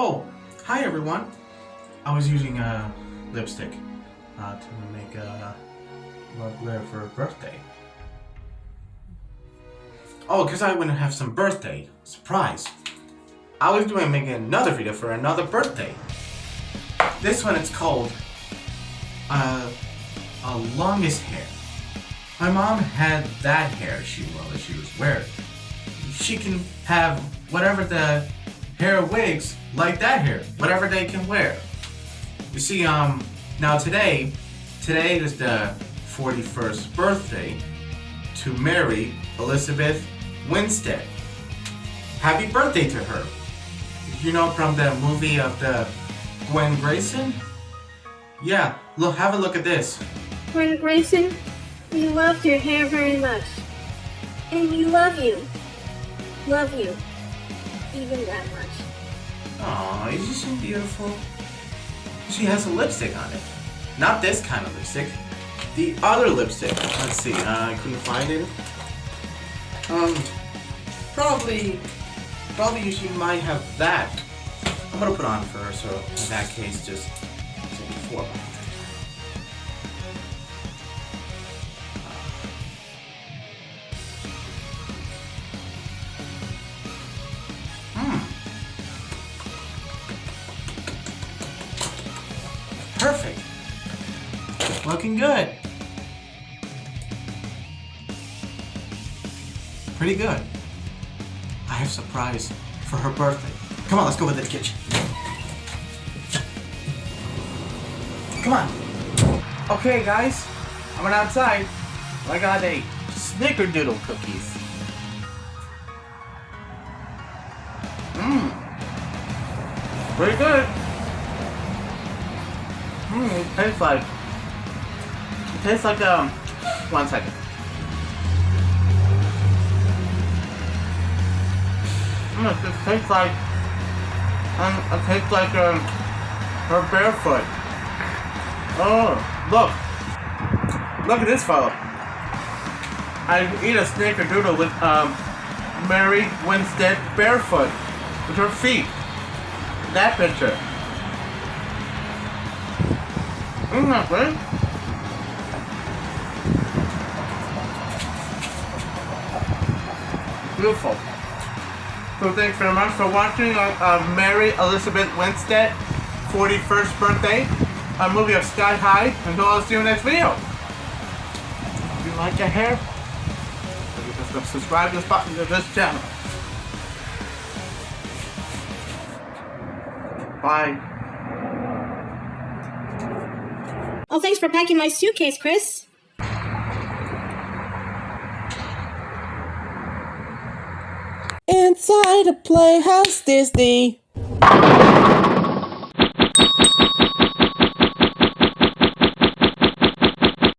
Oh, hi everyone. I was using lipstick to make love letter for a birthday. Oh, because I want to have some birthday surprise. I was making another video for another birthday. This one it's called a longest hair. My mom had that hair she was wearing. She can have whatever the hair wigs like that hair, whatever they can wear. You see, now today is the 41st birthday to Mary Elizabeth Winstead. Happy birthday to her. You know, from the movie of the Gwen Grayson? Yeah, look, have a look at this. Gwen Grayson, we loved your hair very much. And we love you. Love you. Even that much. Aw, isn't she beautiful? She has a lipstick on it. Not this kind of lipstick. The other lipstick. Let's see, I couldn't find it. Probably she might have that. I'm gonna put on for her, so in that case, just before. Perfect. Looking good. Pretty good. I have a surprise for her birthday. Come on, let's go into the kitchen. Come on. Okay, guys. I went outside. I got a snickerdoodle cookies. Pretty good. It tastes like, one second. It tastes like, her barefoot. Oh, look at this fellow. I eat a snickerdoodle with, Mary Winstead barefoot, with her feet. That picture. Isn't that great? Beautiful. So thanks very much for watching Mary Elizabeth Winstead 41st birthday, a movie of Sky High. Until I'll see you in the next video. If you like your hair, just subscribe to this channel. Bye. Oh, thanks for packing my suitcase, Cris. Inside a playhouse Disney.